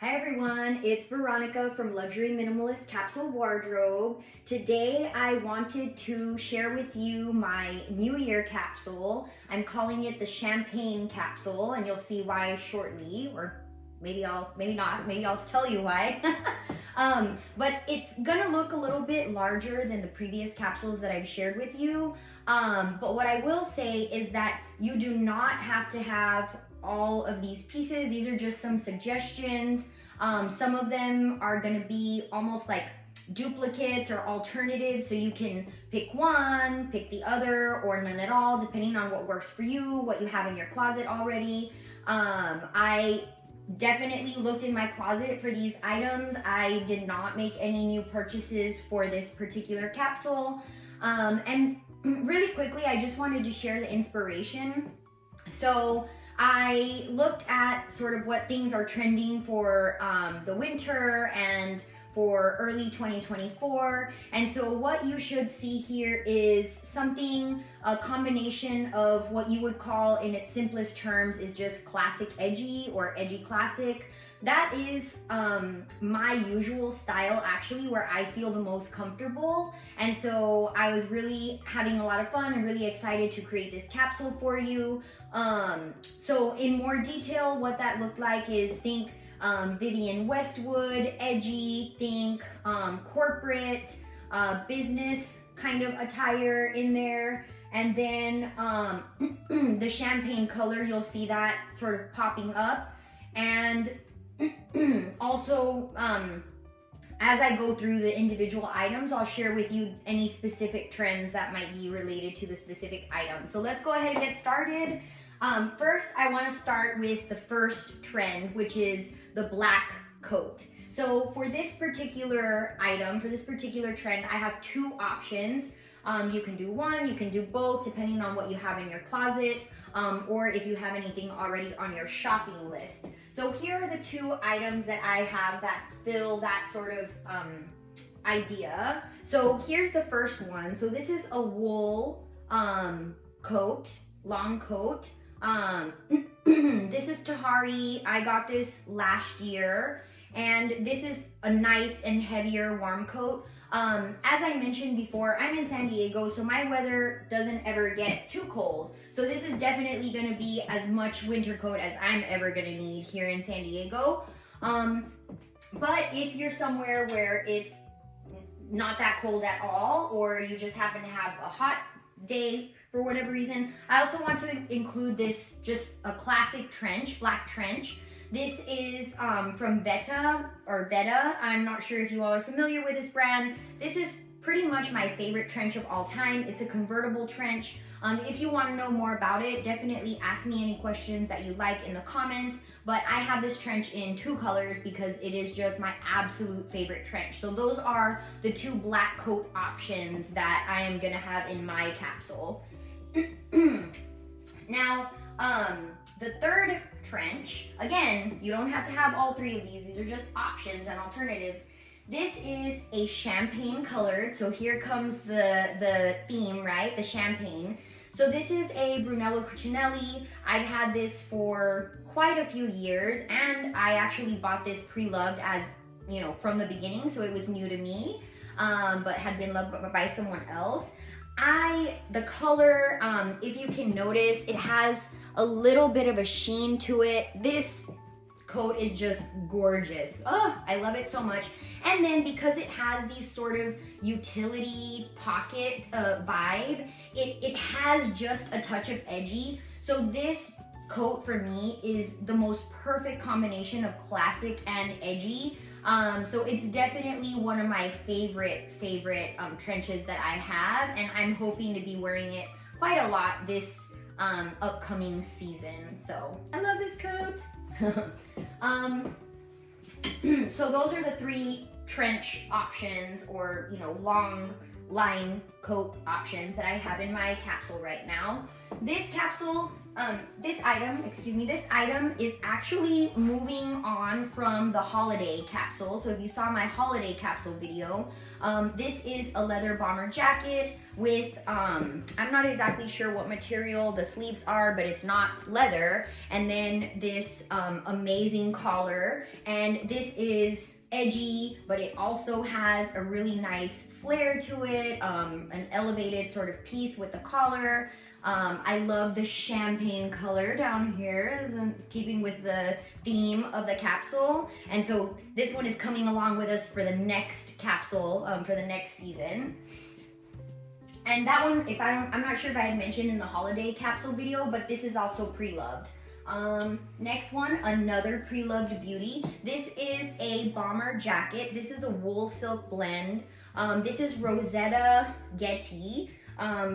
Hi everyone, it's Veronica from Luxury Minimalist Capsule Wardrobe. Today I wanted to share with you my New Year capsule. I'm calling it the Champagne Capsule, and you'll see why shortly, or maybe not, maybe I'll tell you why. But it's gonna look a little bit larger than the previous capsules that I've shared with you. But what I will say is that you do not have to have all of these pieces. These are just some suggestions. Some of them are going to be almost like duplicates or alternatives, so you can pick one, pick the other, or none at all, depending on what works for you, what you have in your closet already. I definitely looked in my closet for these items. I did not make any new purchases for this particular capsule. And really quickly, I just wanted to share the inspiration. So I looked at sort of what things are trending for the winter and for early 2024. And so what you should see here is something, a combination of what you would call in its simplest terms is just classic edgy or edgy classic. That is my usual style, actually, where I feel the most comfortable. And so I was really having a lot of fun and really excited to create this capsule for you. So in more detail, what that looked like is think Vivienne Westwood, edgy, think corporate, business kind of attire in there. And then the champagne color, you'll see that sort of popping up. And also, as I go through the individual items, I'll share with you any specific trends that might be related to the specific item. So let's go ahead and get started. First, I want to start with the first trend, which is the black coat. So for this particular item, for this particular trend, I have two options. You can do one, you can do both, depending on what you have in your closet, or if you have anything already on your shopping list. So here are the two items that I have that fill that sort of idea. So here's the first one. So this is a wool coat, long coat. This is Tahari. I got this last year, and this is a nice and heavier warm coat. As I mentioned before, I'm in San Diego, so my weather doesn't ever get too cold. So this is definitely going to be as much winter coat as I'm ever going to need here in San Diego. But if you're somewhere where it's not that cold at all, or you just happen to have a hot day for whatever reason, I also want to include this, just a classic trench, black trench. This is from Veta. I'm not sure if you all are familiar with this brand. This is pretty much my favorite trench of all time. It's a convertible trench. If you want to know more about it, definitely ask me any questions that you like in the comments. But I have this trench in two colors because it is just my absolute favorite trench. So those are the two black coat options that I am gonna have in my capsule. Now, the third trench, again, you don't have to have all three of these. These are just options and alternatives. This is a champagne colored, so here comes the theme, right? The champagne. So this is a Brunello Cucinelli. I've had this for quite a few years, and I actually bought this pre-loved as, you know, from the beginning, so it was new to me, but had been loved by someone else. The color, if you can notice, it has a little bit of a sheen to it. This coat is just gorgeous. Oh, I love it so much. And then because it has these sort of utility pocket vibe, it has just a touch of edgy. So this coat for me is the most perfect combination of classic and edgy. So it's definitely one of my favorite trenches that I have, and I'm hoping to be wearing it quite a lot this upcoming season. So I love this coat. So those are the three trench options, or, you know, long line coat options that I have in my capsule right now. This capsule, this item is actually moving on from the holiday capsule. So if you saw my holiday capsule video, this is a leather bomber jacket with, I'm not exactly sure what material the sleeves are, but it's not leather. And then this amazing collar, and this is edgy, but it also has a really nice flare to it, an elevated sort of piece with the collar. I love the champagne color down here, keeping with the theme of the capsule. And so this one is coming along with us for the next capsule, for the next season. And that one, I'm not sure if I had mentioned in the holiday capsule video, but this is also pre-loved. Next one, another pre-loved beauty. This is a bomber jacket. This is a wool silk blend. This is Rosetta Getty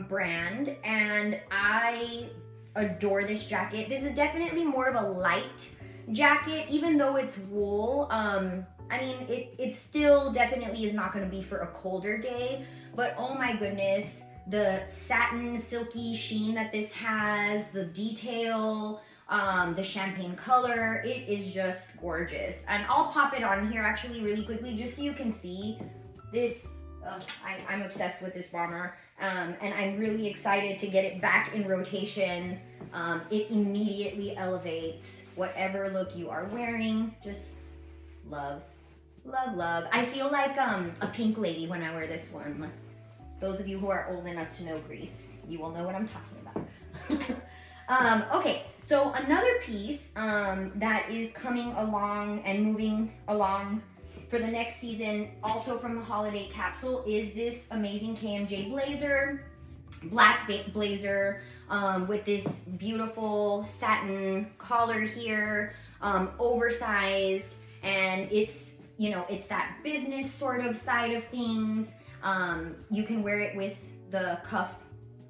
brand, and I adore this jacket. This is definitely more of a light jacket, even though it's wool. I mean, it still definitely is not going to be for a colder day, but oh my goodness, the satin silky sheen that this has, the detail, the champagne color, it is just gorgeous. And I'll pop it on here actually really quickly just so you can see this. I'm obsessed with this bomber, and I'm really excited to get it back in rotation. It immediately elevates whatever look you are wearing. Just love, love, love. I feel like a pink lady when I wear this one. Those of you who are old enough to know Grease, you will know what I'm talking about. Okay, so another piece that is coming along and moving along for the next season, also from the holiday capsule, is this amazing KMJ blazer, black blazer, with this beautiful satin collar here, oversized, and it's, you know, it's that business sort of side of things. You can wear it with the cuff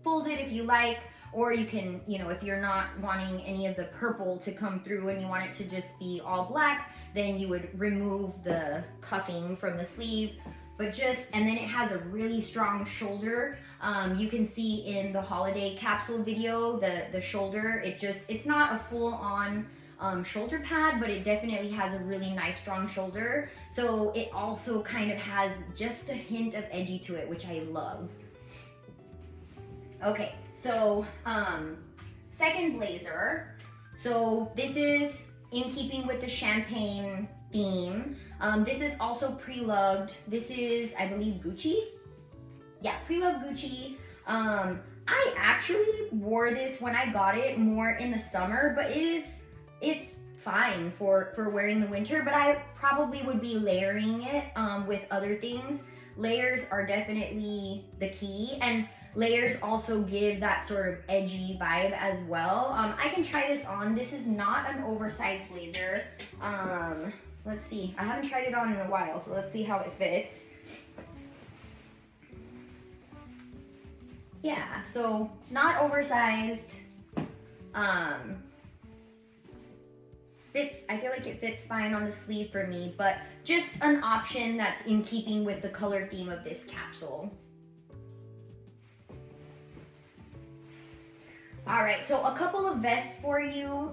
folded if you like, or you can, you know, if you're not wanting any of the purple to come through and you want it to just be all black, then you would remove the cuffing from the sleeve. But just, and then it has a really strong shoulder. You can see in the holiday capsule video, the shoulder, it's not a full on shoulder pad, but it definitely has a really nice strong shoulder. So it also kind of has just a hint of edgy to it, which I love. Okay, so second blazer. So this is in keeping with the champagne theme. This is also pre-loved. This is, I believe, Gucci. Yeah, pre-loved Gucci. I actually wore this when I got it more in the summer, but it's fine for wearing the winter, but I probably would be layering it with other things. Layers are definitely the key, and layers also give that sort of edgy vibe as well. I can try this on. This is not an oversized blazer. Let's see. I haven't tried it on in a while, so let's see how it fits. Yeah, so not oversized. I feel like it fits fine on the sleeve for me, but just an option that's in keeping with the color theme of this capsule. All right, so a couple of vests for you.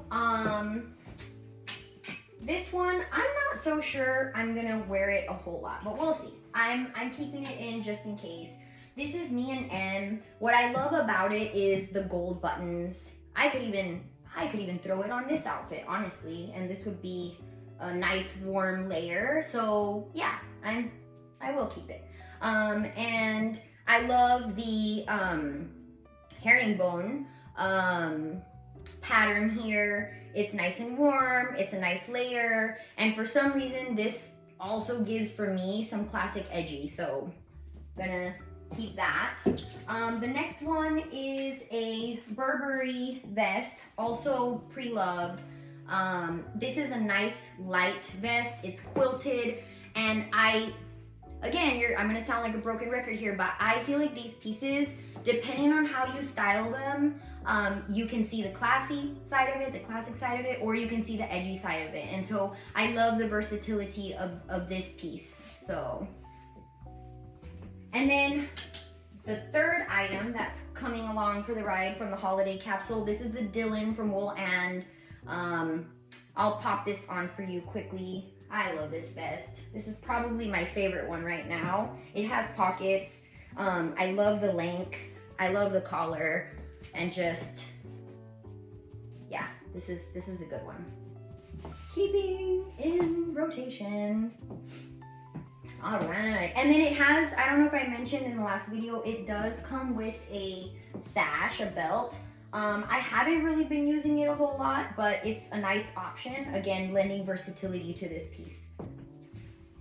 This one, I'm not so sure I'm gonna wear it a whole lot, but we'll see. I'm keeping it in just in case. This is me and M. What I love about it is the gold buttons. I could even throw it on this outfit, honestly, and this would be a nice warm layer. So yeah, I will keep it. And I love the herringbone pattern here. It's nice and warm, it's a nice layer, and for some reason this also gives for me some classic edgy, so gonna keep that. The next one is a Burberry vest, also pre-loved. This is a nice light vest. It's quilted, and I'm gonna sound like a broken record here, but I feel like these pieces, depending on how you style them, you can see the classy side of it, the classic side of it, or you can see the edgy side of it. And so I love the versatility of this piece. So, and then the third item that's coming along for the ride from the holiday capsule, this is the Dylan from Wool and I'll pop this on for you quickly. I love this vest. This is probably my favorite one right now. It has pockets. I love the length. I love the collar, and just, yeah, this is a good one. Keeping in rotation. All right, and then it has, I don't know if I mentioned in the last video, it does come with a sash, a belt. I haven't really been using it a whole lot, but it's a nice option. Again, lending versatility to this piece.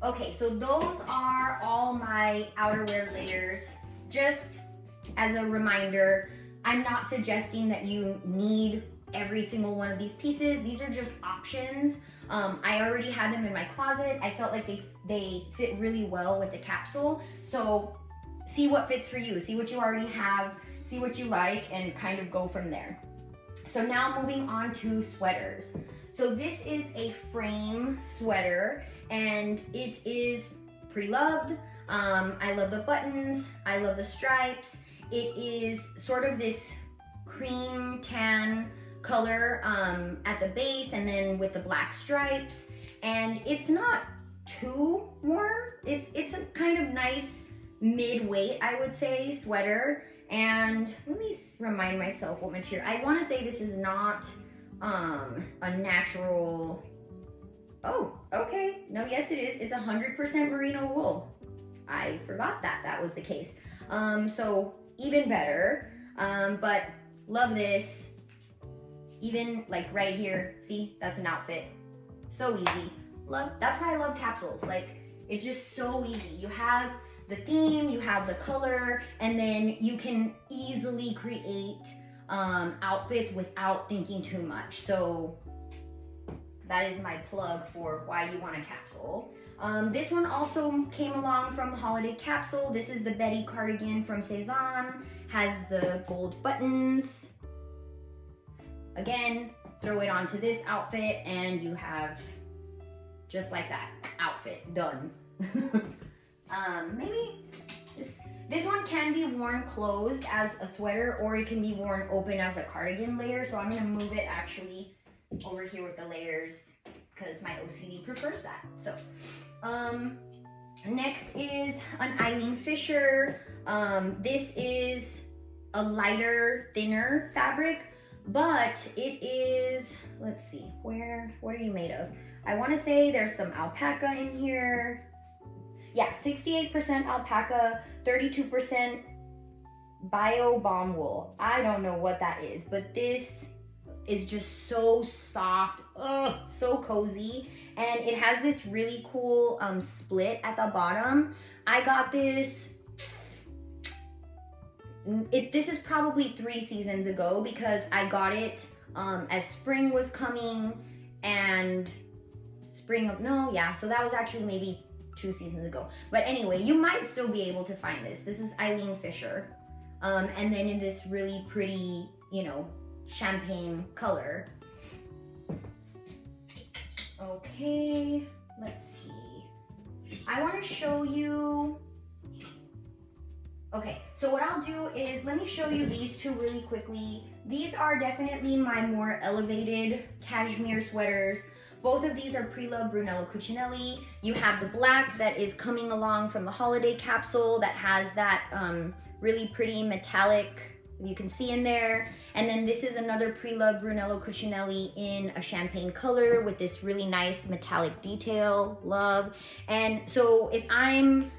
Okay, so those are all my outerwear layers. Just as a reminder, I'm not suggesting that you need every single one of these pieces. These are just options. I already had them in my closet. I felt like they fit really well with the capsule. So see what fits for you. See what you already have, see what you like, and kind of go from there. So now moving on to sweaters. So this is a frame sweater, and it is pre-loved. I love the buttons, I love the stripes. It is sort of this cream tan color at the base, and then with the black stripes, and it's not too warm. It's a kind of nice mid-weight, I would say, sweater. And let me remind myself what material. I want to say this is not a natural. Oh, okay. No, yes it is. It's 100% merino wool. I forgot that was the case. So even better. But love this. Even like right here, see, that's an outfit. So easy. That's why I love capsules. Like, it's just so easy. You have the theme, you have the color, and then you can easily create outfits without thinking too much. So that is my plug for why you want a capsule. This one also came along from Holiday Capsule. This is the Betty cardigan from Cezanne. Has the gold buttons. Again, throw it onto this outfit and you have just like that outfit done. Maybe this one can be worn closed as a sweater, or it can be worn open as a cardigan layer. So I'm gonna move it actually over here with the layers because my OCD prefers that. So next is an Eileen Fisher. This is a lighter, thinner fabric, but it is, let's see, what are you made of? I want to say there's some alpaca in here. Yeah, 68% alpaca, 32% bio bomb wool. I don't know what that is, but this is just so soft, so cozy, and it has this really cool split at the bottom. I got this. This is probably 3 seasons ago because I got it as spring was coming, and so that was actually maybe 2 seasons ago. But anyway, you might still be able to find this. This is Eileen Fisher. And then in this really pretty, champagne color. Okay, let's see. I want to show you. Okay, so what I'll do is let me show you these two really quickly. These are definitely my more elevated cashmere sweaters. Both of these are pre-loved Brunello Cucinelli. You have the black that is coming along from the Holiday Capsule that has that really pretty metallic, you can see in there. And then this is another pre-loved Brunello Cucinelli in a champagne color with this really nice metallic detail, love. And so if I'm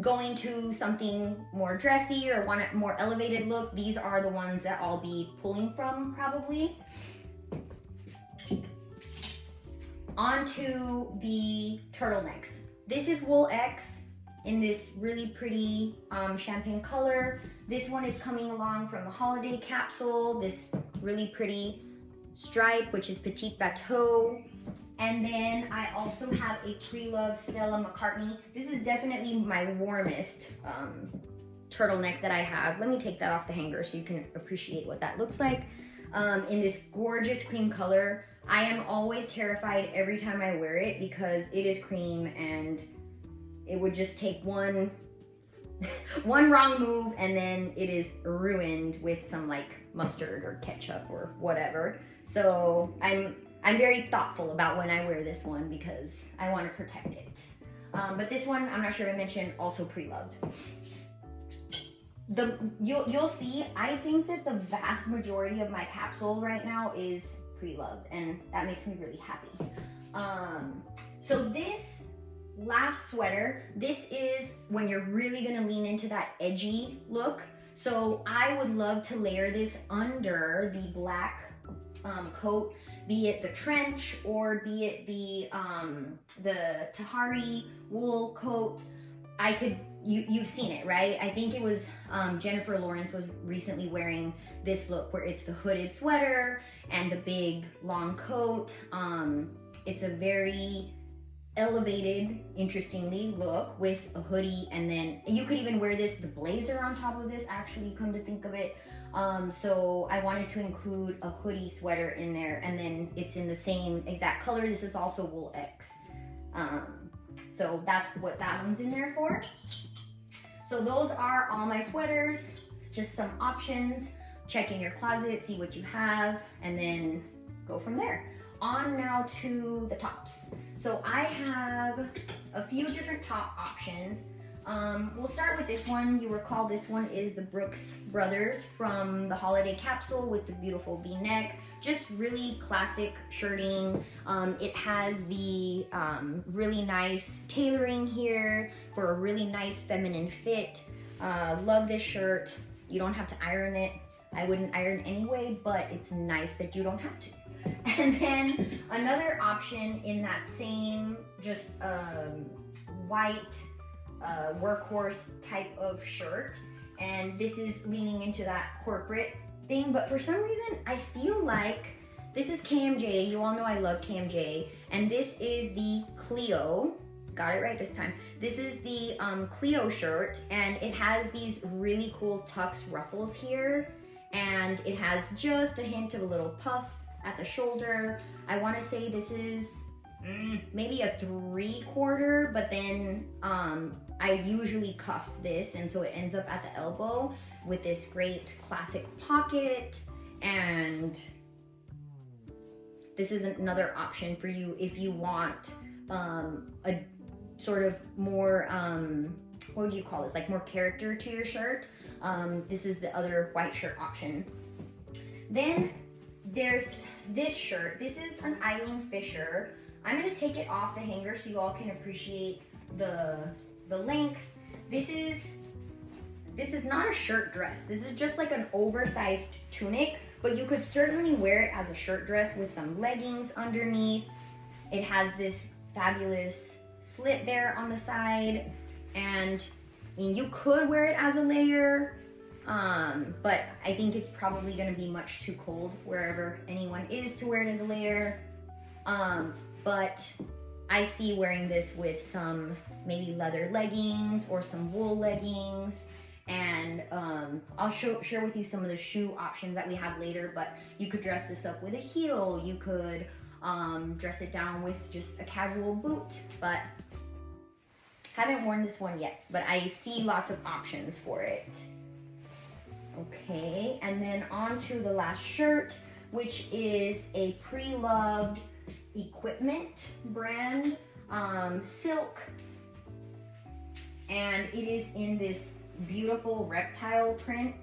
going to something more dressy or want a more elevated look, these are the ones that I'll be pulling from probably. Onto the turtlenecks. This is Wool X in this really pretty champagne color. This one is coming along from the Holiday Capsule, this really pretty stripe, which is Petite Bateau. And then I also have a pre-loved Stella McCartney. This is definitely my warmest turtleneck that I have. Let me take that off the hanger so you can appreciate what that looks like. In this gorgeous cream color. I am always terrified every time I wear it because it is cream and it would just take one one wrong move and then it is ruined with some like mustard or ketchup or whatever. So I'm very thoughtful about when I wear this one because I want to protect it. But this one, I'm not sure if I mentioned, also pre-loved. You'll see, I think that the vast majority of my capsule right now is pre-loved, and that makes me really happy. So this last sweater, this is when you're really gonna lean into that edgy look. So I would love to layer this under the black coat, be it the trench or be it the Tahari wool coat. I could, you've seen it, right? I think it was Jennifer Lawrence was recently wearing this look where it's the hooded sweater and the big long coat. It's a very elevated, interestingly, look with a hoodie, and then you could even wear this, the blazer on top of this, actually, come to think of it. So I wanted to include a hoodie sweater in there, and then it's in the same exact color. This is also wool X. So that's what that one's in there for. So those are all my sweaters, just some options. Check in your closet, see what you have, and then go from there. On now to the tops. So I have a few different top options. We'll start with this one. You recall this one is the Brooks Brothers from the holiday capsule with the beautiful V-neck. Just really classic shirting. It has the really nice tailoring here for a really nice feminine fit. Love this shirt. You don't have to iron it. I wouldn't iron anyway, but it's nice that you don't have to. And then another option in that same just white workhorse type of shirt, and this is leaning into that corporate thing, but for some reason I feel like this is KMJ. You all know I love KMJ, and this is the Cleo. Got it right this time. This is the Cleo shirt, and it has these really cool tucks ruffles here, and it has just a hint of a little puff at the shoulder. I want to say this is maybe a 3/4, but then I usually cuff this, and so it ends up at the elbow with this great classic pocket. And this is another option for you if you want a sort of more what would you call this, like more character to your shirt. This is the other white shirt option. Then there's this shirt. This is an Eileen Fisher. I'm gonna take it off the hanger so you all can appreciate the length. This is not a shirt dress. This is just like an oversized tunic, but you could certainly wear it as a shirt dress with some leggings underneath. It has this fabulous slit there on the side, and I mean, you could wear it as a layer, but I think it's probably gonna be much too cold wherever anyone is to wear it as a layer. But I see wearing this with some maybe leather leggings or some wool leggings, and I'll share with you some of the shoe options that we have later, but you could dress this up with a heel, you could dress it down with just a casual boot, but haven't worn this one yet, but I see lots of options for it. Okay, and then on to the last shirt, which is a pre-loved Equipment brand silk, and it is in this beautiful reptile print.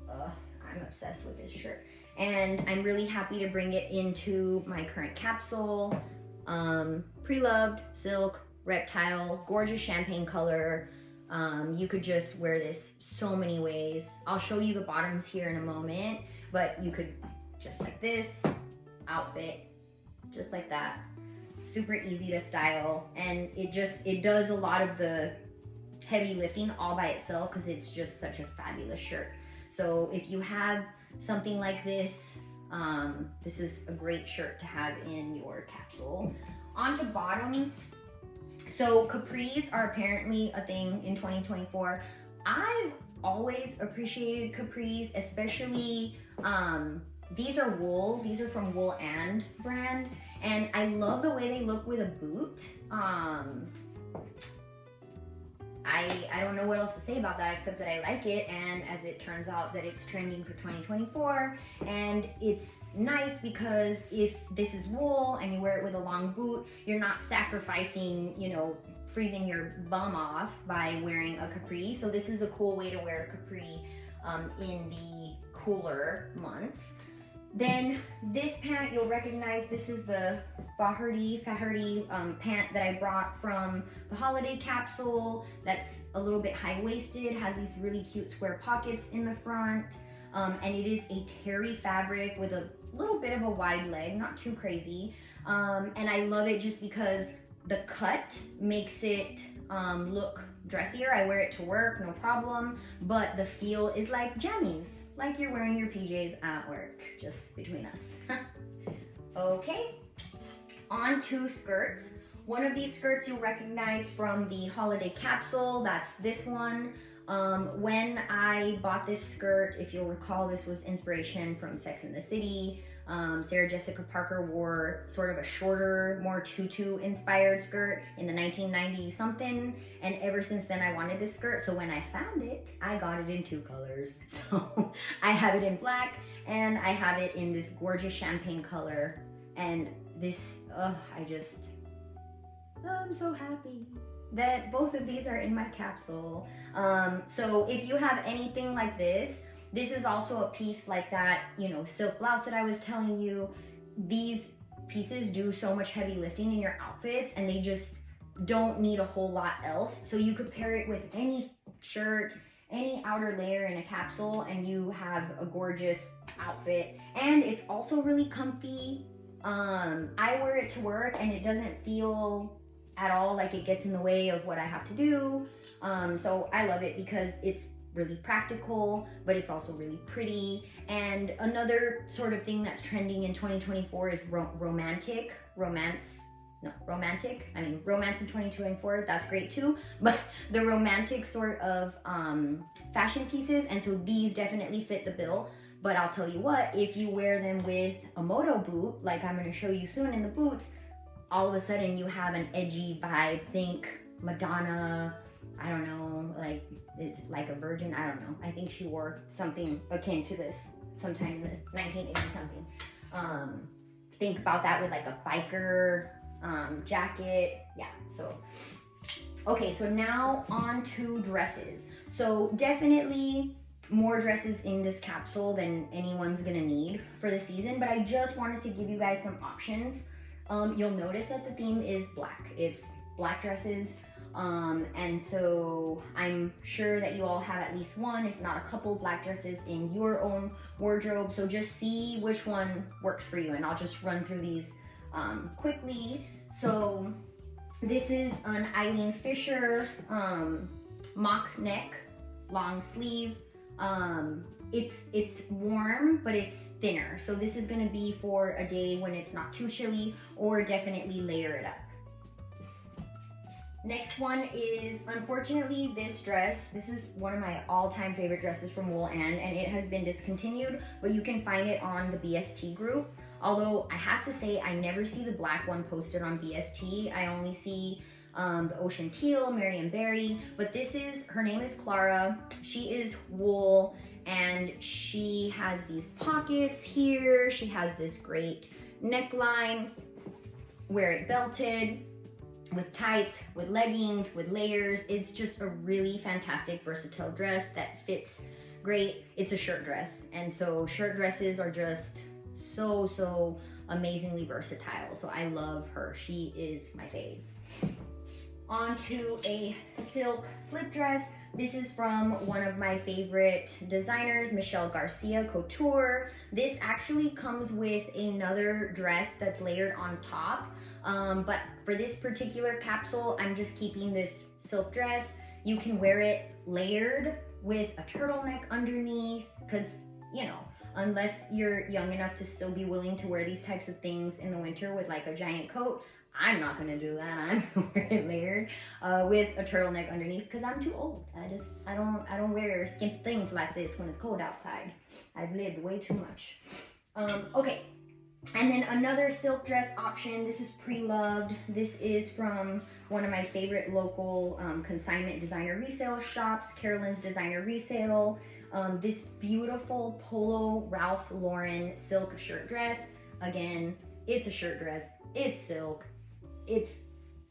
I'm obsessed with this shirt, and I'm really happy to bring it into my current capsule. Pre-loved silk reptile, gorgeous champagne color. You could just wear this so many ways. I'll show you the bottoms here in a moment, but you could just like this outfit, just like that. Super easy to style, and it does a lot of the heavy lifting all by itself because it's just such a fabulous shirt. So if you have something like this, this is a great shirt to have in your capsule. On to bottoms. So capris are apparently a thing in 2024. I've always appreciated capris, especially these are wool. These are from Wool and brand, and I love the way they look with a boot. I don't know what else to say about that except that I like it, and as it turns out that it's trending for 2024, and it's nice because if this is wool and you wear it with a long boot, you're not sacrificing, you know, freezing your bum off by wearing a capri. So this is a cool way to wear a capri in the cooler months. Then this pant, you'll recognize, this is the Faherty pant that I brought from the holiday capsule. That's a little bit high-waisted, has these really cute square pockets in the front, and it is a terry fabric with a little bit of a wide leg, not too crazy, and I love it just because the cut makes it look dressier. I wear it to work, no problem, but the feel is like jammies, like you're wearing your PJs at work, just between us. Okay, on to skirts. One of these skirts you'll recognize from the holiday capsule, that's this one. When I bought this skirt, if you'll recall, this was inspiration from Sex and the City. Sarah Jessica Parker wore sort of a shorter, more tutu inspired skirt in the 1990s something, and ever since then I wanted this skirt. So when I found it, I got it in 2 colors. So I have it in black and I have it in this gorgeous champagne color, and this, I'm so happy that both of these are in my capsule. So if you have anything like this is also a piece like that, you know, silk blouse that I was telling you. These pieces do so much heavy lifting in your outfits, and they just don't need a whole lot else. So you could pair it with any shirt, any outer layer in a capsule, and you have a gorgeous outfit. And it's also really comfy. I wear it to work and it doesn't feel at all like it gets in the way of what I have to do. So I love it because it's really practical, but it's also really pretty. And another sort of thing that's trending in 2024 is romance in 2024, that's great too, but the romantic sort of fashion pieces, and so these definitely fit the bill. But I'll tell you what, if you wear them with a moto boot, like I'm going to show you soon in the boots, all of a sudden you have an edgy vibe. Think Madonna, I don't know, like it's like a virgin, I don't know. I think she wore something akin to this sometime in the 1980s something. Think about that with like a biker jacket. Yeah, so okay, so now on to dresses. So definitely more dresses in this capsule than anyone's gonna need for the season, but I just wanted to give you guys some options. You'll notice that the theme is black. It's black dresses, and so I'm sure that you all have at least one, if not a couple, black dresses in your own wardrobe. So just see which one works for you, and I'll just run through these quickly. So this is an Eileen Fisher mock neck, long sleeve. It's warm, but it's thinner. So this is gonna be for a day when it's not too chilly, or definitely layer it up. Next one is, unfortunately, this dress. This is one of my all-time favorite dresses from Wool and it has been discontinued, but you can find it on the BST group. Although I have to say, I never see the black one posted on BST. I only see the Ocean Teal, Marion Berry, but this is, her name is Clara. She is wool, and she has these pockets here. She has this great neckline, wear it belted, with tights, with leggings, with layers. It's just a really fantastic, versatile dress that fits great. It's a shirt dress, and so shirt dresses are just so amazingly versatile. So I love her. She is my fave. Onto a silk slip dress. This is from one of my favorite designers, Michelle Garcia Couture. This actually comes with another dress that's layered on top. But for this particular capsule, I'm just keeping this silk dress. You can wear it layered with a turtleneck underneath, because, you know, unless you're young enough to still be willing to wear these types of things in the winter with like a giant coat, I'm not gonna do that. I'm gonna wear it layered with a turtleneck underneath, because I'm too old. I don't wear skimpy things like this when it's cold outside. I've lived way too much. Okay, And then another silk dress option. This is pre-loved. This is from one of my favorite local consignment designer resale shops, Carolyn's Designer Resale. This beautiful Polo Ralph Lauren silk shirt dress. Again, it's a shirt dress. It's silk. It's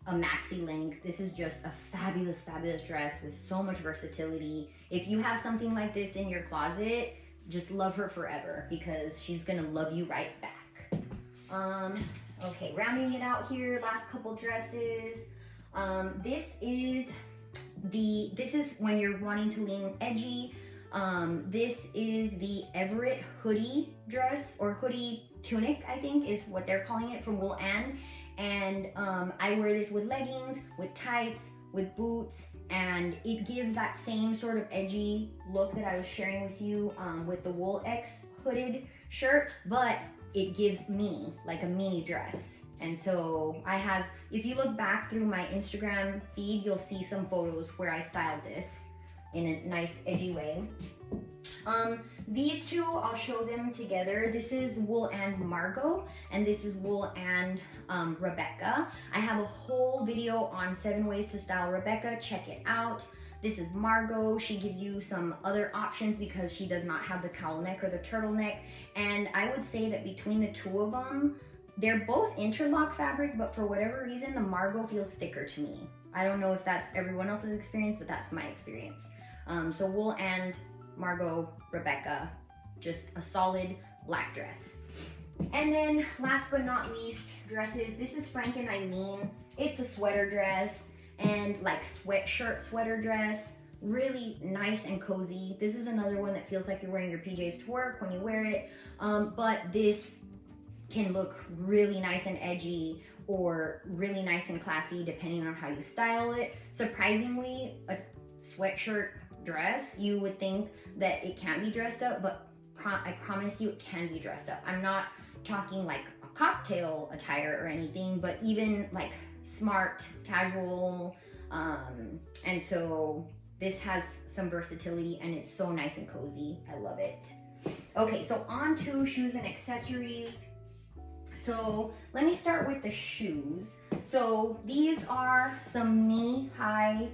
a maxi length. This is just a fabulous, fabulous dress with so much versatility. If you have something like this in your closet, just love her forever because she's gonna love you right back. Okay, rounding it out here, last couple dresses. This is when you're wanting to lean edgy. This is the Everett hoodie dress, or hoodie tunic, I think is what they're calling it, from Wool and I wear this with leggings, with tights, with boots, and it gives that same sort of edgy look that I was sharing with you with the Wool X hooded shirt, but it gives mini, like a mini dress. And so I have, if you look back through my Instagram feed, you'll see some photos where I styled this in a nice edgy way. These two, I'll show them together. This is Wool and Margot, and this is Wool and Rebecca. I have a whole video on 7 ways to style Rebecca. Check it out. This is Margot. She gives you some other options because she does not have the cowl neck or the turtleneck. And I would say that between the two of them, they're both interlock fabric, but for whatever reason, the Margot feels thicker to me. I don't know if that's everyone else's experience, but that's my experience. So Wool and Margot, Rebecca, just a solid black dress. And then last but not least, dresses. This is Frank and Eileen. It's a sweater dress and like sweatshirt sweater dress. Really nice and cozy. This is another one that feels like you're wearing your PJs to work when you wear it. But this can look really nice and edgy or really nice and classy depending on how you style it. Surprisingly, a sweatshirt dress, you would think that it can't be dressed up, but I promise you it can be dressed up. I'm not talking like a cocktail attire or anything, but even like smart, casual, and so this has some versatility and it's so nice and cozy. I love it. Okay, so on to shoes and accessories. So let me start with the shoes. So these are some knee-high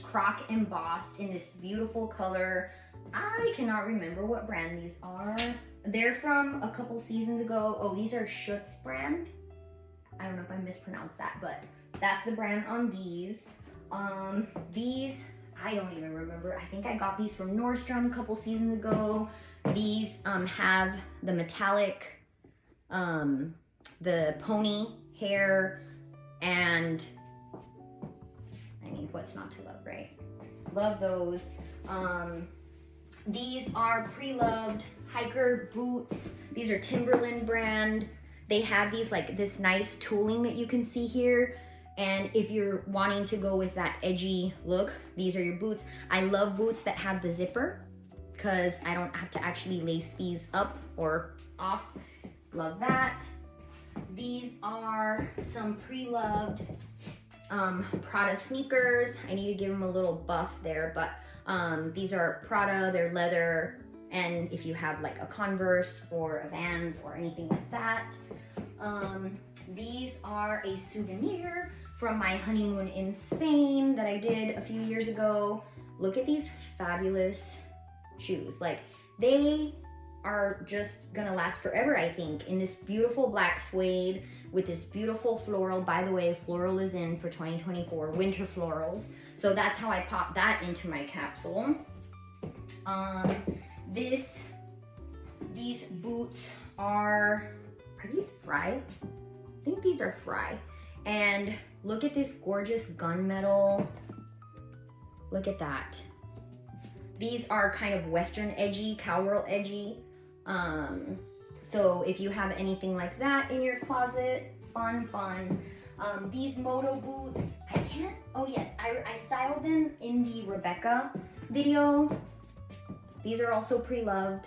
croc embossed in this beautiful color. I cannot remember what brand these are. They're from a couple seasons ago. Oh, these are Schutz brand. I don't know if I mispronounced that, but that's the brand on these. These, I don't even remember. I think I got these from Nordstrom a couple seasons ago. These have the metallic, the pony hair, and I mean, what's not to love, right? Love those. These are pre-loved hiker boots. These are Timberland brand. They have these like this nice tooling that you can see here. And if you're wanting to go with that edgy look, these are your boots. I love boots that have the zipper because I don't have to actually lace these up or off. Love that. These are some pre-loved Prada sneakers. I need to give them a little buff there, but these are Prada, they're leather, and if you have like a Converse or a Vans or anything like that. These are a souvenir from my honeymoon in Spain that I did a few years ago. Look at these fabulous shoes. Like, they are just gonna last forever, I think, in this beautiful black suede with this beautiful floral. By the way, floral is in for 2024, winter florals. So that's how I popped that into my capsule. These boots are these Fry? I think these are Fry. And look at this gorgeous gunmetal. Look at that. These are kind of Western edgy, cowgirl edgy. So if you have anything like that in your closet, fun. These moto boots, oh yes, I styled them in the Rebecca video. These are also pre-loved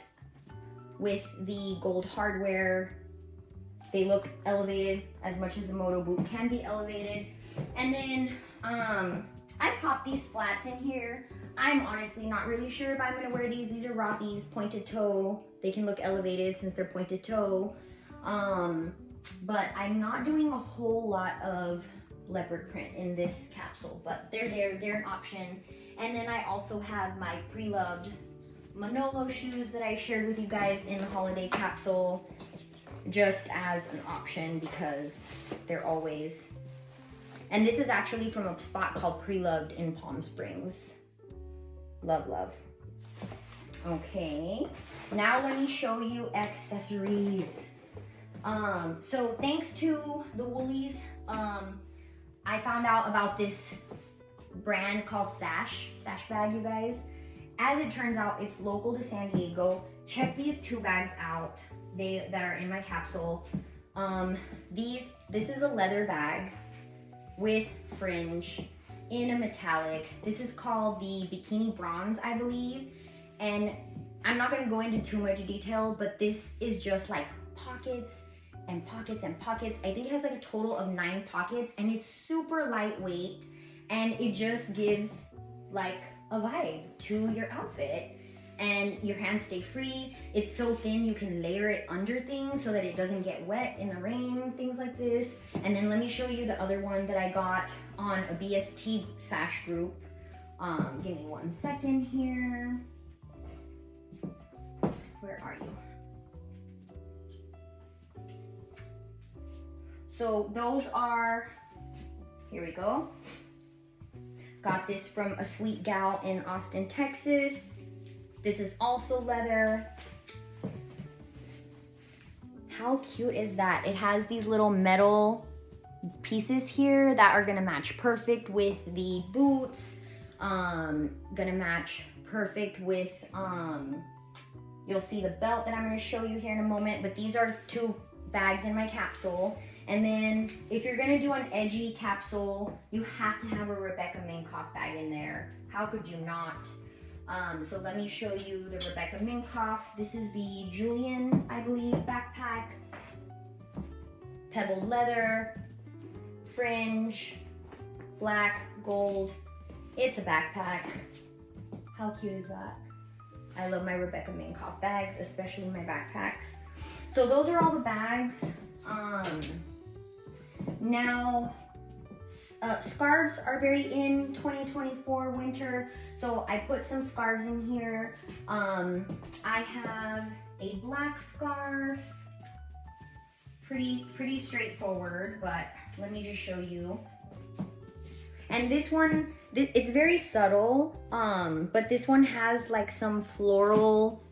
with the gold hardware. They look elevated as much as a moto boot can be elevated. And then I popped these flats in here. I'm honestly not really sure if I'm gonna wear these. These are Rothy's pointed toe. They can look elevated since they're pointed toe. But I'm not doing a whole lot of leopard print in this capsule, but they're there, they're an option. And then I also have my pre-loved Manolo shoes that I shared with you guys in the holiday capsule, just as an option because they're always, and this is actually from a spot called Pre-Loved in Palm Springs. Love, love. Okay, now let me show you accessories. So thanks to the Woolies, I found out about this brand called Sash Bag, you guys. As it turns out, it's local to San Diego. Check these two bags out that are in my capsule. This is a leather bag with fringe in a metallic. This is called the Bikini Bronze, I believe. And I'm not gonna go into too much detail, but this is just like pockets and pockets and pockets. I think it has like a total of 9 pockets, and it's super lightweight, and it just gives like a vibe to your outfit, and your hands stay free. It's so thin you can layer it under things so that it doesn't get wet in the rain, things like this. And then let me show you the other one that I got on a BST Sash group. Give me 1 second here. Where are you? So those are, here we go. Got this from a sweet gal in Austin, Texas. This is also leather. How cute is that? It has these little metal pieces here that are gonna match perfect with the boots. Gonna match perfect with, you'll see the belt that I'm gonna show you here in a moment, but these are 2 bags in my capsule. And then if you're gonna do an edgy capsule, you have to have a Rebecca Minkoff bag in there. How could you not? So let me show you the Rebecca Minkoff. This is the Julian, I believe, backpack. Pebble leather, fringe, black, gold. It's a backpack. How cute is that? I love my Rebecca Minkoff bags, especially my backpacks. So those are all the bags. Now, scarves are very in 2024 winter, so I put some scarves in here. I have a black scarf, pretty straightforward, but let me just show you. And this one, it's very subtle, but this one has like some floral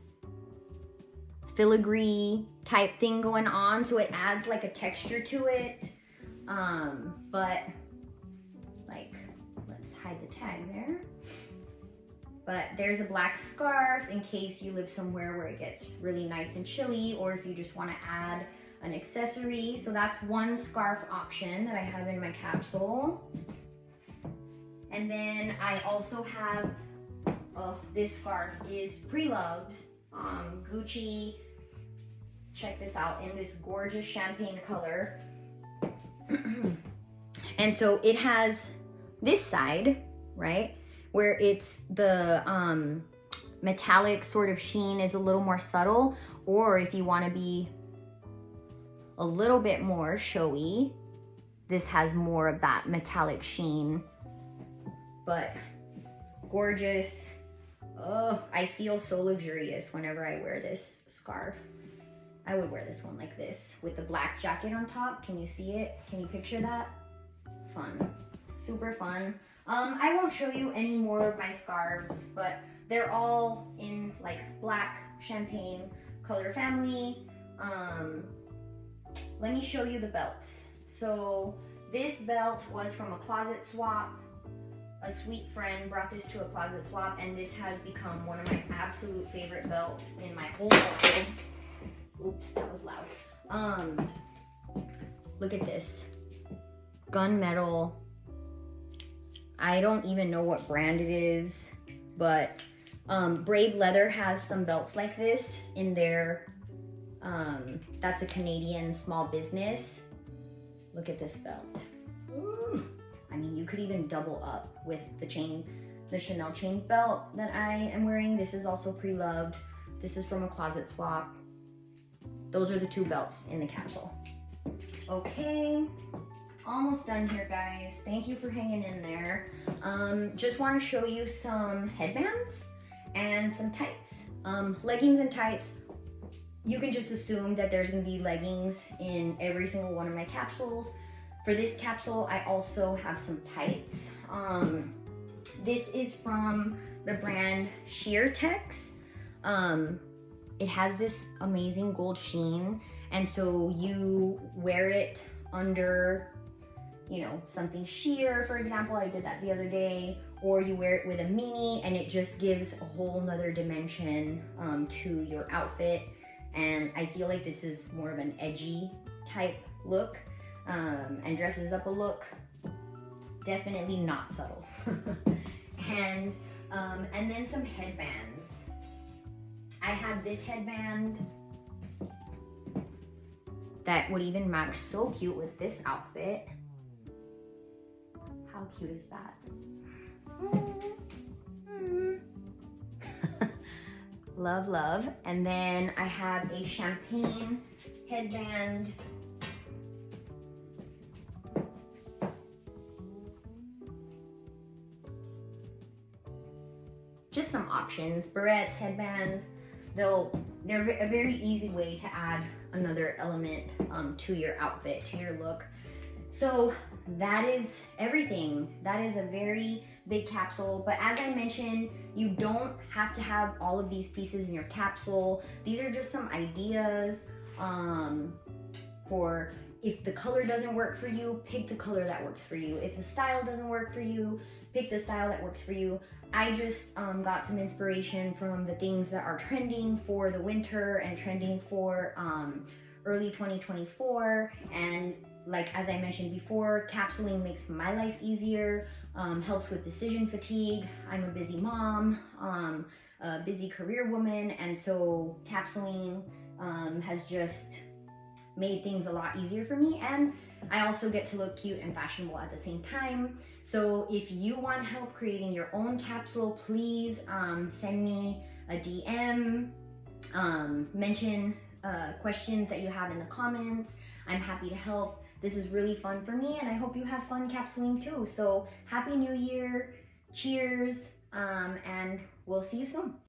filigree type thing going on, so it adds like a texture to it. But like, let's hide the tag there. But there's a black scarf in case you live somewhere where it gets really nice and chilly, or if you just want to add an accessory. So that's one scarf option that I have in my capsule. And then I also have, this scarf is pre-loved, Gucci. Check this out, in this gorgeous champagne color. And so it has this side, right, where it's the metallic sort of sheen is a little more subtle, or if you want to be a little bit more showy, this has more of that metallic sheen. But gorgeous. Oh, I feel so luxurious whenever I wear this scarf. I would wear this one like this with the black jacket on top. Can you see it? Can you picture that? Fun, super fun. I won't show you any more of my scarves, but they're all in like black champagne color family. Let me show you the belts. So this belt was from a closet swap. A sweet friend brought this to a closet swap, and this has become one of my absolute favorite belts in my whole wardrobe. Oops, that was loud. Look at this. Gunmetal. I don't even know what brand it is, but Brave Leather has some belts like this in their, that's a Canadian small business. Look at this belt. Ooh, I mean, you could even double up with the chain, the Chanel chain belt that I am wearing. This is also pre-loved. This is from a closet swap. Those are the 2 belts in the capsule. Okay, almost done here, guys. Thank you for hanging in there. Just want to show you some headbands and some tights. Leggings and tights. You can just assume that there's gonna be leggings in every single one of my capsules. For this capsule, I also have some tights. This is from the brand Sheer Tex. It has this amazing gold sheen, and so you wear it under, you know, something sheer, for example. I did that the other day. Or you wear it with a mini, and it just gives a whole nother dimension to your outfit. And I feel like this is more of an edgy type look, and dresses up a look. Definitely not subtle. and then some headbands. I have this headband that would even match so cute with this outfit. How cute is that? Love, love. And then I have a champagne headband. Just some options, barrettes, headbands. They're a very easy way to add another element to your outfit, to your look. So that is everything. That is a very big capsule, but as I mentioned, you don't have to have all of these pieces in your capsule. These are just some ideas for if the color doesn't work for you, pick the color that works for you. If the style doesn't work for you, pick the style that works for you. I just got some inspiration from the things that are trending for the winter and trending for early 2024. And like, as I mentioned before, capsuling makes my life easier, helps with decision fatigue. I'm a busy mom, a busy career woman, and so capsuling has just made things a lot easier for me. And I also get to look cute and fashionable at the same time. So if you want help creating your own capsule, please send me a DM, mention questions that you have in the comments. I'm happy to help. This is really fun for me, and I hope you have fun capsuling too. So Happy New Year, cheers, and we'll see you soon.